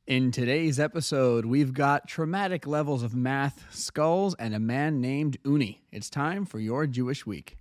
In today's episode, we've got traumatic levels of math, skulls, and a man named Oonie. It's time for your Jewish Week.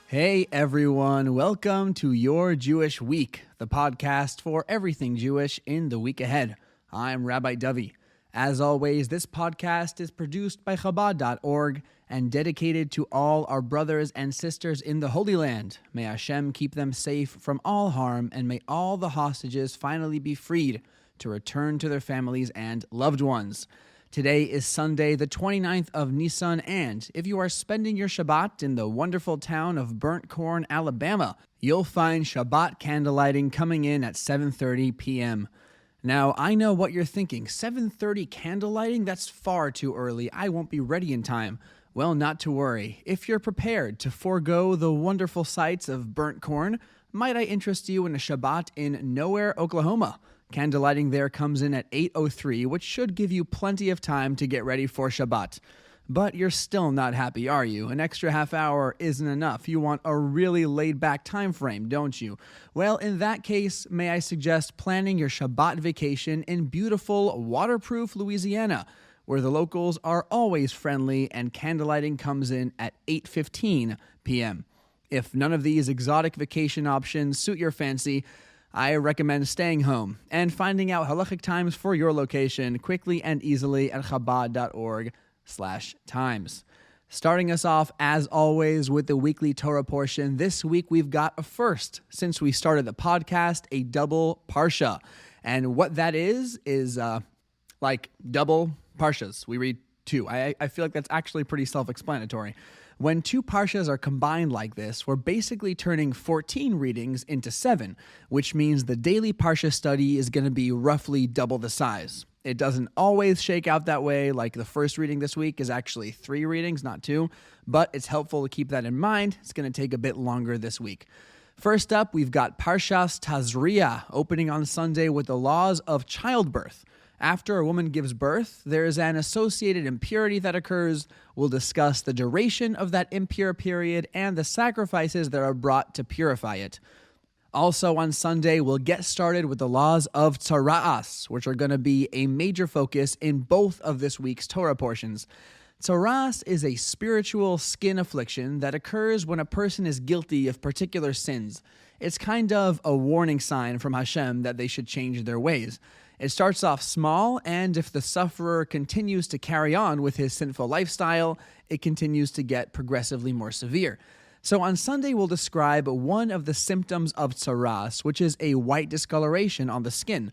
Hey everyone, welcome to Your Jewish Week, the podcast for everything Jewish in the week ahead. I'm Rabbi Dovey. As always, this podcast is produced by Chabad.org and dedicated to all our brothers and sisters in the Holy Land. May Hashem keep them safe from all harm, and may all the hostages finally be freed to return to their families and loved ones. Today is Sunday, the 29th of Nisan, and if you are spending your Shabbat in the wonderful town of Burnt Corn, Alabama, you'll find Shabbat candlelighting coming in at 7:30 p.m. Now, I know what you're thinking. 7:30 candlelighting? That's far too early. I won't be ready in time. Well, not to worry. If you're prepared to forego the wonderful sights of burnt corn, might I interest you in a Shabbat in Nowhere, Oklahoma? Candlelighting there comes in at 8:03, which should give you plenty of time to get ready for Shabbat. But you're still not happy, are you? An extra half hour isn't enough. You want a really laid-back time frame, don't you? Well, in that case, may I suggest planning your Shabbat vacation in beautiful, waterproof Louisiana, where the locals are always friendly and candlelighting comes in at 8:15 p.m. If none of these exotic vacation options suit your fancy, I recommend staying home and finding out halachic times for your location quickly and easily at Chabad.org/times. Starting us off, as always, with the weekly Torah portion. This week we've got a first. Since we started the podcast, a double parsha. And what that is like double parshas. We read two. I feel like that's actually pretty self-explanatory. When two parshas are combined like this, we're basically turning 14 readings into 7, which means the daily parsha study is going to be roughly double the size. It doesn't always shake out that way, like the first reading this week is actually 3 readings, not 2, but it's helpful to keep that in mind. It's going to take a bit longer this week. First up, we've got Parshas Tazria, opening on Sunday with the laws of childbirth. After a woman gives birth, there is an associated impurity that occurs. We'll discuss the duration of that impure period and the sacrifices that are brought to purify it. Also on Sunday, we'll get started with the laws of tzara'as, which are going to be a major focus in both of this week's Torah portions. Tzara'as is a spiritual skin affliction that occurs when a person is guilty of particular sins. It's kind of a warning sign from Hashem that they should change their ways. It starts off small, and if the sufferer continues to carry on with his sinful lifestyle, it continues to get progressively more severe. So on Sunday, we'll describe one of the symptoms of tzara'as, which is a white discoloration on the skin.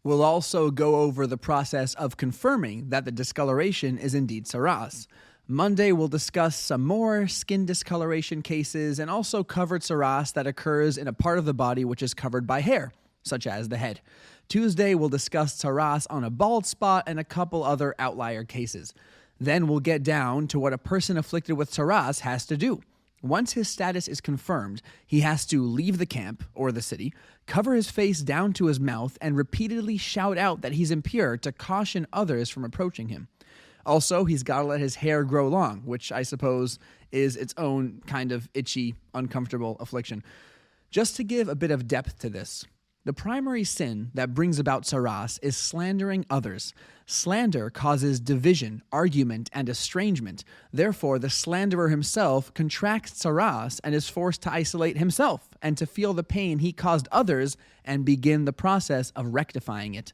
We'll also go over the process of confirming that the discoloration is indeed tzara'as. Monday, we'll discuss some more skin discoloration cases and also cover tzara'as that occurs in a part of the body which is covered by hair, such as the head. Tuesday, we'll discuss tzara'as on a bald spot and a couple other outlier cases. Then we'll get down to what a person afflicted with tzara'as has to do. Once his status is confirmed, he has to leave the camp, or the city, cover his face down to his mouth, and repeatedly shout out that he's impure to caution others from approaching him. Also, he's got to let his hair grow long, which I suppose is its own kind of itchy, uncomfortable affliction. Just to give a bit of depth to this, the primary sin that brings about tzara'as is slandering others. Slander causes division, argument, and estrangement. Therefore, the slanderer himself contracts tzara'as and is forced to isolate himself and to feel the pain he caused others and begin the process of rectifying it.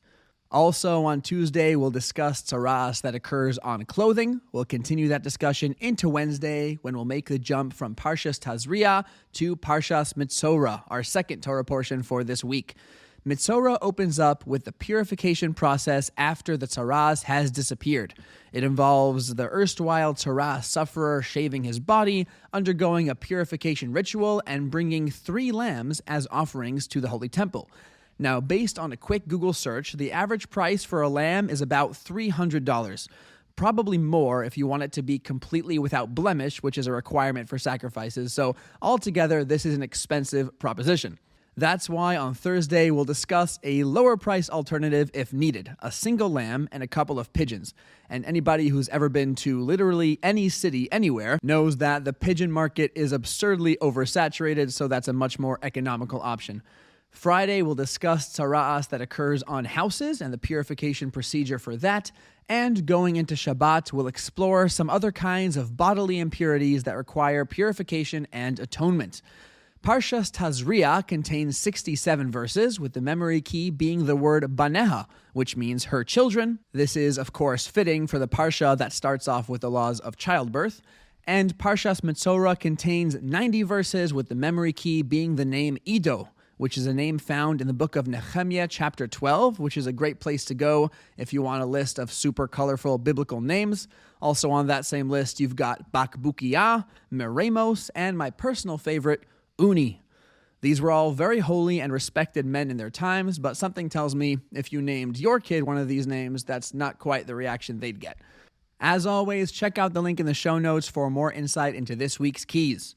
Also on Tuesday, we'll discuss tzara'as that occurs on clothing. We'll continue that discussion into Wednesday when we'll make the jump from Parshas Tazria to Parshas Mitzorah, our second Torah portion for this week. Mitzorah opens up with the purification process after the tzara'as has disappeared. It involves the erstwhile tzara'as sufferer shaving his body, undergoing a purification ritual, and bringing 3 lambs as offerings to the Holy Temple. Now, based on a quick Google search, the average price for a lamb is about $300. Probably more if you want it to be completely without blemish, which is a requirement for sacrifices. So altogether, this is an expensive proposition. That's why on Thursday we'll discuss a lower price alternative if needed, a single lamb and a couple of pigeons. And anybody who's ever been to literally any city anywhere knows that the pigeon market is absurdly oversaturated, so that's a much more economical option. Friday we'll discuss tzara'as that occurs on houses and the purification procedure for that. And going into Shabbat, we'll explore some other kinds of bodily impurities that require purification and atonement. Parshas Tazria contains 67 verses, with the memory key being the word baneha, which means her children. This is, of course, fitting for the parsha that starts off with the laws of childbirth. And Parshas Metzorah contains 90 verses, with the memory key being the name Ido, which is a name found in the book of Nehemiah, chapter 12, which is a great place to go if you want a list of super colorful biblical names. Also on that same list, you've got Bakbukiah, Meremos, and my personal favorite, Oonie. These were all very holy and respected men in their times, but something tells me if you named your kid one of these names, that's not quite the reaction they'd get. As always, check out the link in the show notes for more insight into this week's keys.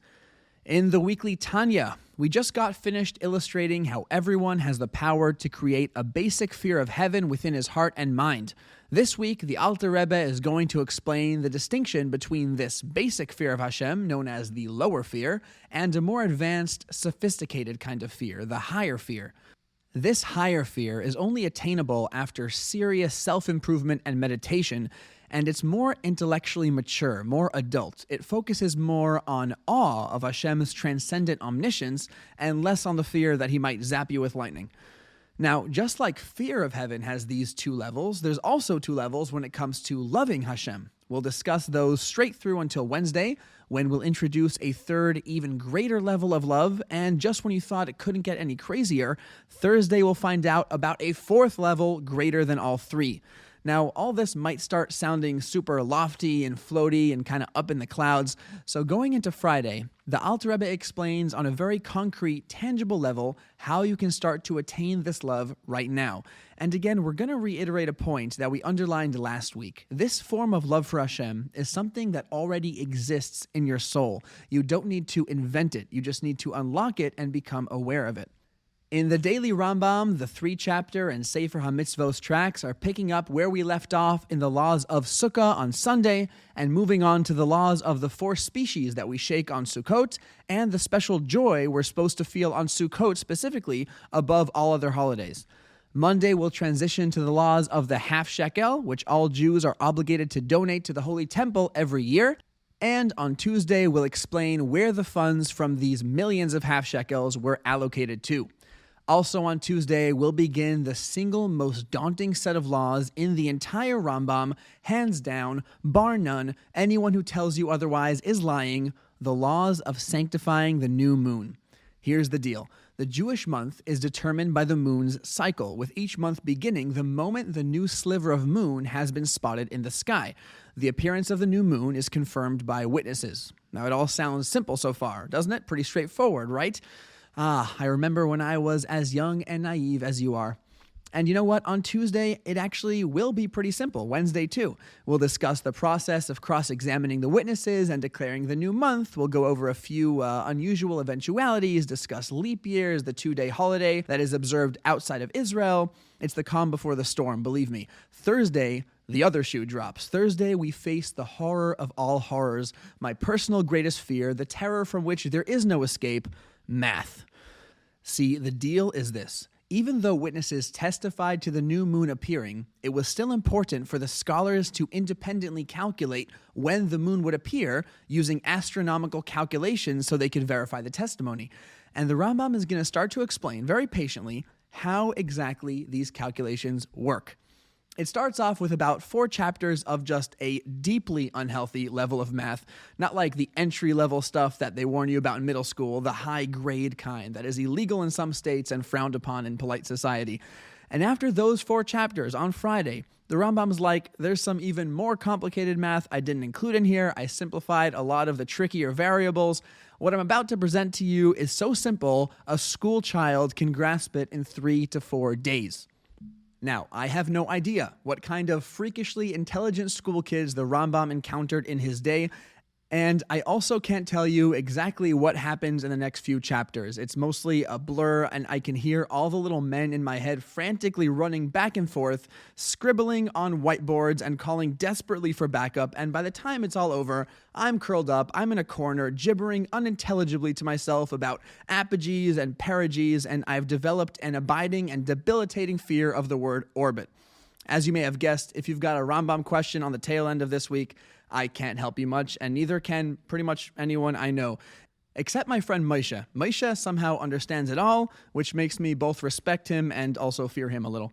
In the weekly Tanya, we just got finished illustrating how everyone has the power to create a basic fear of heaven within his heart and mind. This week, the Alter Rebbe is going to explain the distinction between this basic fear of Hashem, known as the lower fear, and a more advanced, sophisticated kind of fear, the higher fear. This higher fear is only attainable after serious self-improvement and meditation, and it's more intellectually mature, more adult. It focuses more on awe of Hashem's transcendent omniscience and less on the fear that he might zap you with lightning. Now, just like fear of heaven has these two levels, there's also two levels when it comes to loving Hashem. We'll discuss those straight through until Wednesday, when we'll introduce a third, even greater level of love, and just when you thought it couldn't get any crazier, Thursday we'll find out about a fourth level greater than all three. Now, all this might start sounding super lofty and floaty and kind of up in the clouds, so going into Friday, the Alter Rebbe explains on a very concrete, tangible level how you can start to attain this love right now. And again, we're going to reiterate a point that we underlined last week. This form of love for Hashem is something that already exists in your soul. You don't need to invent it, you just need to unlock it and become aware of it. In the Daily Rambam, the 3-chapter and Sefer HaMitzvos tracks are picking up where we left off in the laws of Sukkah on Sunday and moving on to the laws of the 4 species that we shake on Sukkot and the special joy we're supposed to feel on Sukkot specifically above all other holidays. Monday, we'll transition to the laws of the half shekel, which all Jews are obligated to donate to the Holy Temple every year. And on Tuesday, we'll explain where the funds from these millions of half shekels were allocated to. Also on Tuesday, we'll begin the single most daunting set of laws in the entire Rambam, hands down, bar none. Anyone who tells you otherwise is lying. The laws of sanctifying the new moon. Here's the deal. The Jewish month is determined by the moon's cycle, with each month beginning the moment the new sliver of moon has been spotted in the sky. The appearance of the new moon is confirmed by witnesses. Now, it all sounds simple so far, doesn't it? Pretty straightforward, right? I remember when I was as young and naive as you are. And you know what? On Tuesday, it actually will be pretty simple. Wednesday, too. We'll discuss the process of cross-examining the witnesses and declaring the new month. We'll go over a few unusual eventualities, discuss leap years, the 2-day holiday that is observed outside of Israel. It's the calm before the storm, believe me. Thursday, the other shoe drops. Thursday, we face the horror of all horrors, my personal greatest fear, the terror from which there is no escape, math. See, the deal is this. Even though witnesses testified to the new moon appearing, it was still important for the scholars to independently calculate when the moon would appear using astronomical calculations so they could verify the testimony. And the Rambam is going to start to explain very patiently how exactly these calculations work. It starts off with about 4 chapters of just a deeply unhealthy level of math, not like the entry-level stuff that they warn you about in middle school, the high-grade kind that is illegal in some states and frowned upon in polite society. And after those 4 chapters on Friday, the Rambam's like, there's some even more complicated math I didn't include in here. I simplified a lot of the trickier variables. What I'm about to present to you is so simple, a school child can grasp it in 3 to 4 days. Now, I have no idea what kind of freakishly intelligent school kids the Rambam encountered in his day, And I also can't tell you exactly what happens in the next few chapters. It's mostly a blur, and I can hear all the little men in my head frantically running back and forth, scribbling on whiteboards and calling desperately for backup. And by the time it's all over, I'm curled up, I'm in a corner, gibbering unintelligibly to myself about apogees and perigees, and I've developed an abiding and debilitating fear of the word orbit. As you may have guessed, if you've got a Rambam question on the tail end of this week, I can't help you much, and neither can pretty much anyone I know, except my friend Moshe. Moshe somehow understands it all, which makes me both respect him and also fear him a little.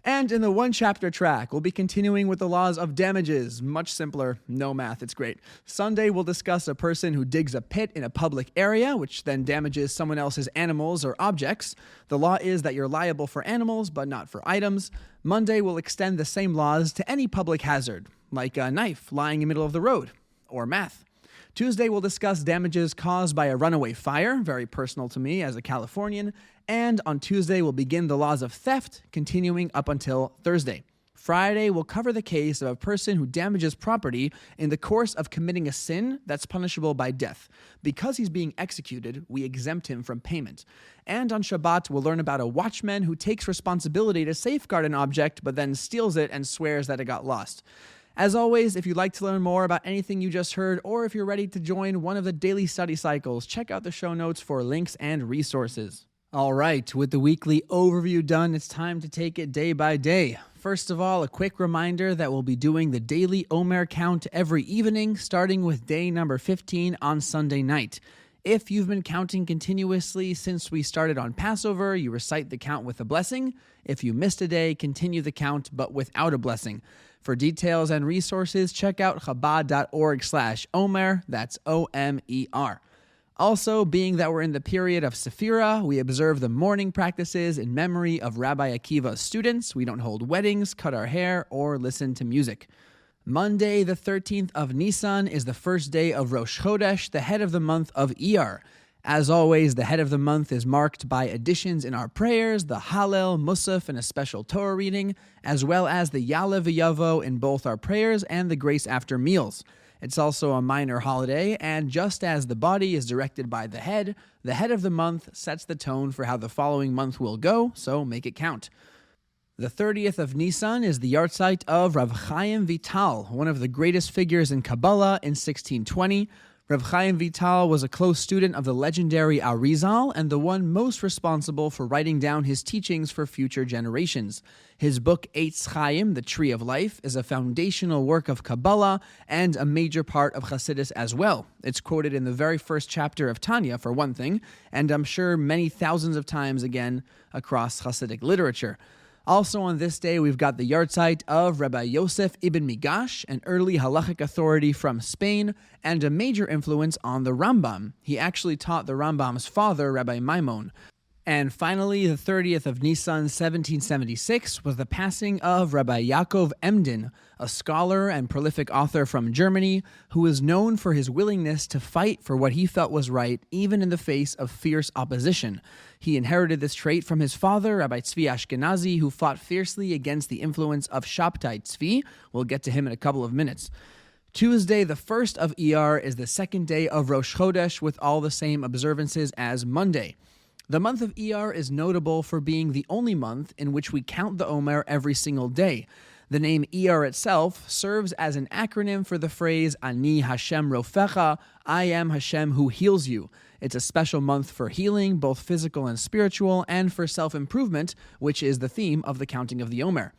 And in the one-chapter track, we'll be continuing with the laws of damages. Much simpler, no math, it's great. Sunday, we'll discuss a person who digs a pit in a public area, which then damages someone else's animals or objects. The law is that you're liable for animals, but not for items. Monday, we'll extend the same laws to any public hazard, like a knife lying in the middle of the road, or math. Tuesday, we'll discuss damages caused by a runaway fire, very personal to me as a Californian. And on Tuesday, we'll begin the laws of theft, continuing up until Thursday. Friday, we'll cover the case of a person who damages property in the course of committing a sin that's punishable by death. Because he's being executed, we exempt him from payment. And on Shabbat, we'll learn about a watchman who takes responsibility to safeguard an object, but then steals it and swears that it got lost. As always, if you'd like to learn more about anything you just heard, or if you're ready to join one of the daily study cycles, check out the show notes for links and resources. All right, with the weekly overview done, it's time to take it day by day. First of all, a quick reminder that we'll be doing the daily Omer count every evening, starting with day number 15 on Sunday night. If you've been counting continuously since we started on Passover, you recite the count with a blessing. If you missed a day, continue the count, but without a blessing. For details and resources, check out Chabad.org/Omer, that's Omer. Also, being that we're in the period of Sephira, we observe the mourning practices in memory of Rabbi Akiva's students. We don't hold weddings, cut our hair, or listen to music. Monday, the 13th of Nisan, is the first day of Rosh Chodesh, the head of the month of Iyar. As always, the head of the month is marked by additions in our prayers, the Hallel, Musaf, and a special Torah reading, as well as the Ya'aleh v'Yavo in both our prayers and the grace after meals. It's also a minor holiday, and just as the body is directed by the head of the month sets the tone for how the following month will go, so make it count. The 30th of Nisan is the yahrzeit of Rav Chaim Vital, one of the greatest figures in Kabbalah in 1620. Rav Chaim Vital was a close student of the legendary Arizal and the one most responsible for writing down his teachings for future generations. His book Eitz Chaim, The Tree of Life, is a foundational work of Kabbalah and a major part of Chassidus as well. It's quoted in the very first chapter of Tanya, for one thing, and I'm sure many thousands of times again across Chassidic literature. Also on this day, we've got the yahrzeit of Rabbi Yosef ibn Migash, an early halachic authority from Spain, and a major influence on the Rambam. He actually taught the Rambam's father, Rabbi Maimon. And finally, the 30th of Nisan, 1776, was the passing of Rabbi Yaakov Emden, a scholar and prolific author from Germany, who was known for his willingness to fight for what he felt was right, even in the face of fierce opposition. He inherited this trait from his father, Rabbi Tzvi Ashkenazi, who fought fiercely against the influence of Shabtai Tzvi. We'll get to him in a couple of minutes. Tuesday, the 1st of Iyar, is the second day of Rosh Chodesh with all the same observances as Monday. The month of Iyar is notable for being the only month in which we count the Omer every single day. The name Iyar itself serves as an acronym for the phrase Ani Hashem Rofecha, I am Hashem who heals you. It's a special month for healing, both physical and spiritual, and for self-improvement, which is the theme of the counting of the Omer.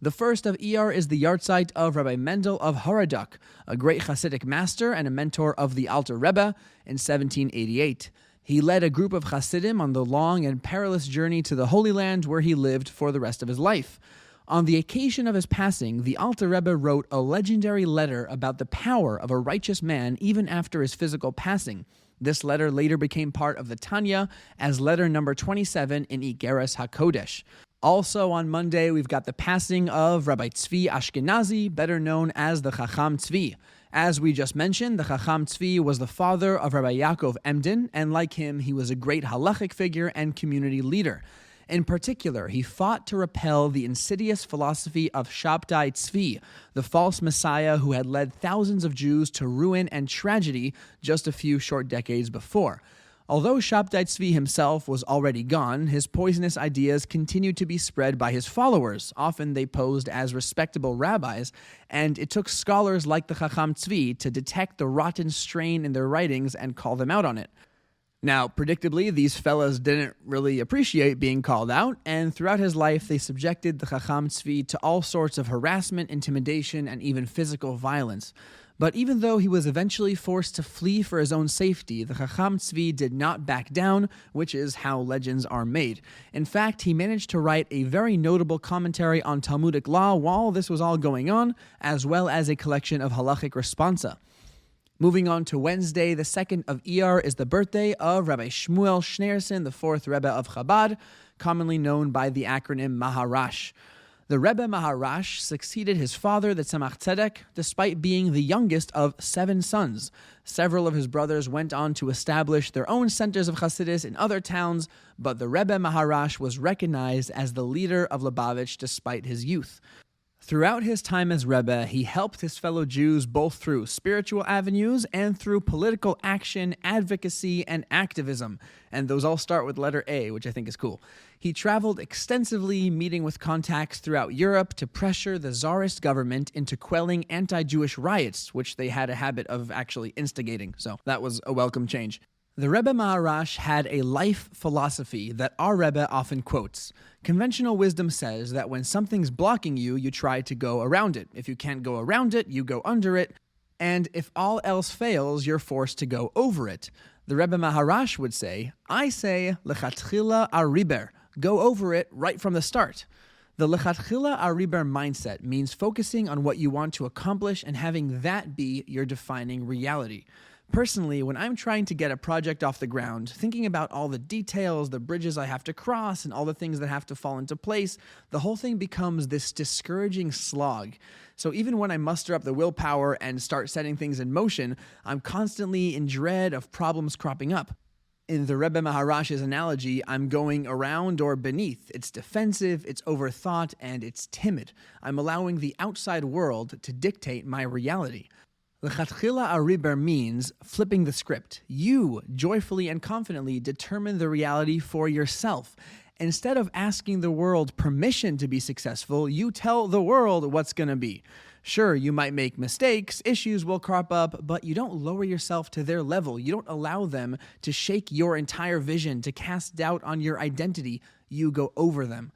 The 1st of Iyar is the yahrzeit of Rabbi Mendel of Horodok, a great Hasidic master and a mentor of the Alter Rebbe in 1788. He led a group of Hasidim on the long and perilous journey to the Holy Land where he lived for the rest of his life. On the occasion of his passing, the Alter Rebbe wrote a legendary letter about the power of a righteous man even after his physical passing. This letter later became part of the Tanya as letter number 27 in Igeres HaKodesh. Also on Monday, we've got the passing of Rabbi Tzvi Ashkenazi, better known as the Chacham Tzvi. As we just mentioned, the Chacham Tzvi was the father of Rabbi Yaakov Emden, and like him, he was a great halachic figure and community leader. In particular, he fought to repel the insidious philosophy of Shabtai, the false messiah who had led thousands of Jews to ruin and tragedy just a few short decades before. Although Shabtai himself was already gone, his poisonous ideas continued to be spread by his followers. Often they posed as respectable rabbis, and it took scholars like the Chacham Tzvi to detect the rotten strain in their writings and call them out on it. Now, predictably, these fellas didn't really appreciate being called out, and throughout his life they subjected the Chacham Tzvi to all sorts of harassment, intimidation, and even physical violence. But even though he was eventually forced to flee for his own safety, the Chacham Tzvi did not back down, which is how legends are made. In fact, he managed to write a very notable commentary on Talmudic law while this was all going on, as well as a collection of halachic responsa. Moving on to Wednesday, the 2nd of Iyar, is the birthday of Rabbi Shmuel Schneerson, the 4th Rebbe of Chabad, commonly known by the acronym Maharash. The Rebbe Maharash succeeded his father, the Tzemach Tzedek, despite being the youngest of 7 sons. Several of his brothers went on to establish their own centers of Hasidus in other towns, but the Rebbe Maharash was recognized as the leader of Lubavitch despite his youth. Throughout his time as Rebbe, he helped his fellow Jews both through spiritual avenues and through political action, advocacy, and activism. And those all start with letter A, which I think is cool. He traveled extensively, meeting with contacts throughout Europe to pressure the Tsarist government into quelling anti-Jewish riots, which they had a habit of actually instigating. So that was a welcome change. The Rebbe Maharash had a life philosophy that our Rebbe often quotes. Conventional wisdom says that when something's blocking you, you try to go around it. If you can't go around it, you go under it. And if all else fails, you're forced to go over it. The Rebbe Maharash would say, I say, lechatchila ariber, go over it right from the start. The lechatchila ariber mindset means focusing on what you want to accomplish and having that be your defining reality. Personally, when I'm trying to get a project off the ground, thinking about all the details, the bridges I have to cross, and all the things that have to fall into place, the whole thing becomes this discouraging slog. So even when I muster up the willpower and start setting things in motion, I'm constantly in dread of problems cropping up. In the Rebbe Maharash's analogy, I'm going around or beneath. It's defensive, it's overthought, and it's timid. I'm allowing the outside world to dictate my reality. Lechatchila ariber means flipping the script. You joyfully and confidently determine the reality for yourself. Instead of asking the world permission to be successful, you tell the world what's going to be. Sure, you might make mistakes, issues will crop up, but you don't lower yourself to their level. You don't allow them to shake your entire vision, to cast doubt on your identity. You go over them.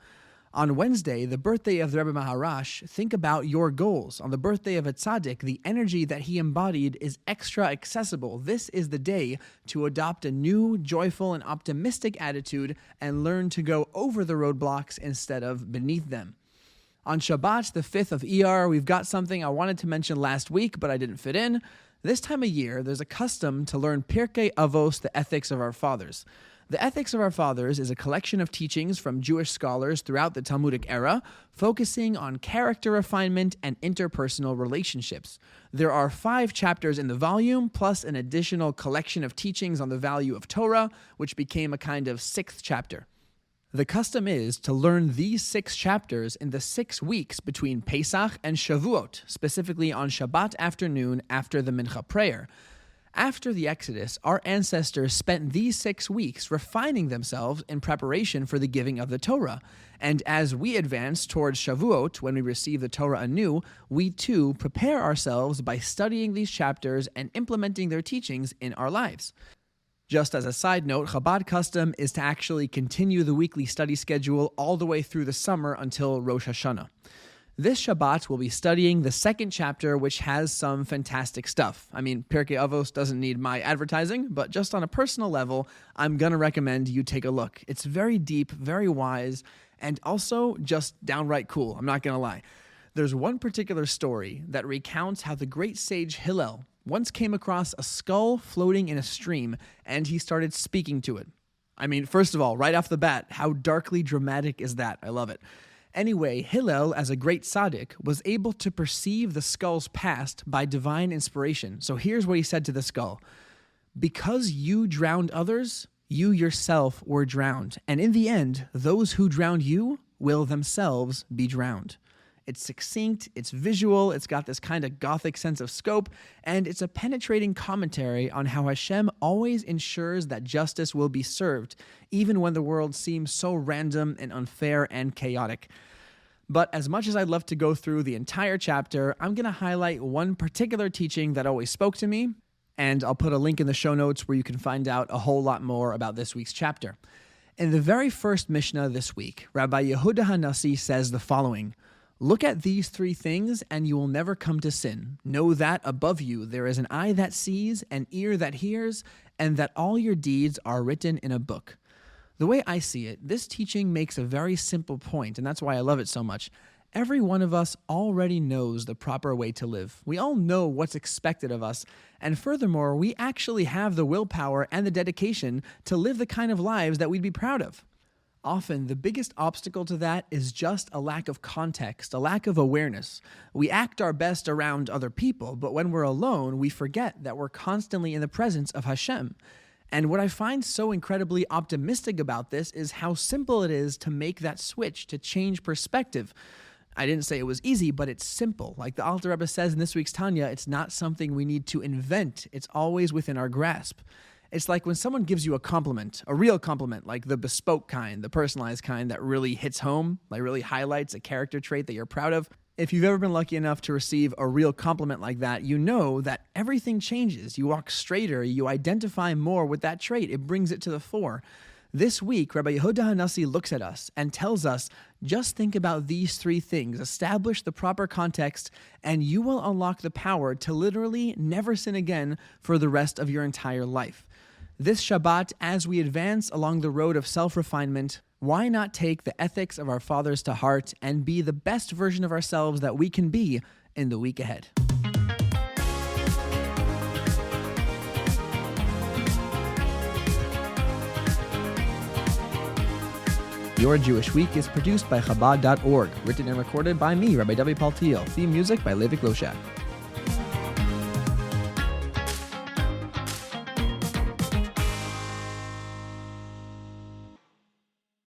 On Wednesday, the birthday of the Rebbe Maharash, think about your goals. On the birthday of a tzaddik, the energy that he embodied is extra accessible. This is the day to adopt a new, joyful, and optimistic attitude and learn to go over the roadblocks instead of beneath them. On Shabbat, the 5th of Iyar, we've got something I wanted to mention last week, but I didn't fit in. This time of year, there's a custom to learn Pirkei Avos, the ethics of our fathers. The Ethics of Our Fathers is a collection of teachings from Jewish scholars throughout the Talmudic era, focusing on character refinement and interpersonal relationships. There are 5 chapters in the volume, plus an additional collection of teachings on the value of Torah, which became a kind of 6th chapter. The custom is to learn these 6 chapters in the 6 weeks between Pesach and Shavuot, specifically on Shabbat afternoon after the Mincha prayer. After the Exodus, our ancestors spent these 6 weeks refining themselves in preparation for the giving of the Torah. And as we advance towards Shavuot, when we receive the Torah anew, we too prepare ourselves by studying these chapters and implementing their teachings in our lives. Just as a side note, Chabad custom is to actually continue the weekly study schedule all the way through the summer until Rosh Hashanah. This Shabbat, we'll be studying the 2nd chapter, which has some fantastic stuff. I mean, Pirkei Avos doesn't need my advertising, but just on a personal level, I'm going to recommend you take a look. It's very deep, very wise, and also just downright cool, I'm not going to lie. There's one particular story that recounts how the great sage Hillel once came across a skull floating in a stream, and he started speaking to it. I mean, first of all, right off the bat, how darkly dramatic is that? I love it. Anyway, Hillel, as a great tzaddik, was able to perceive the skull's past by divine inspiration. So here's what he said to the skull. Because you drowned others, You yourself were drowned, and in the end, those who drowned you will themselves be drowned. It's succinct, it's visual, it's got this kind of gothic sense of scope, and it's a penetrating commentary on how Hashem always ensures that justice will be served, even when the world seems so random and unfair and chaotic. But as much as I'd love to go through the entire chapter, I'm going to highlight one particular teaching that always spoke to me, and I'll put a link in the show notes where you can find out a whole lot more about this week's chapter. In the very first Mishnah this week, Rabbi Yehuda Hanassi says the following: "Look at these three things and you will never come to sin. Know that above you there is an eye that sees, an ear that hears, and that all your deeds are written in a book." The way I see it, this teaching makes a very simple point, and that's why I love it so much. Every one of us already knows the proper way to live. We all know what's expected of us, and furthermore, we actually have the willpower and the dedication to live the kind of lives that we'd be proud of. Often, the biggest obstacle to that is just a lack of context, a lack of awareness. We act our best around other people, but when we're alone, we forget that we're constantly in the presence of Hashem. And what I find so incredibly optimistic about this is how simple it is to make that switch, to change perspective. I didn't say it was easy, but it's simple. Like the Alter Rebbe says in this week's Tanya, it's not something we need to invent. It's always within our grasp. It's like when someone gives you a compliment, a real compliment, like the bespoke kind, the personalized kind that really hits home, like really highlights a character trait that you're proud of. If you've ever been lucky enough to receive a real compliment like that, you know that everything changes. You walk straighter, you identify more with that trait. It brings it to the fore. This week, Rabbi Yehuda Hanassi looks at us and tells us, just think about these three things, establish the proper context, and you will unlock the power to literally never sin again for the rest of your entire life. This Shabbat, as we advance along the road of self-refinement, why not take the ethics of our fathers to heart and be the best version of ourselves that we can be in the week ahead? Your Jewish Week is produced by Chabad.org, written and recorded by me, Rabbi W. Paul Thiel. Theme music by Levi Kloshak.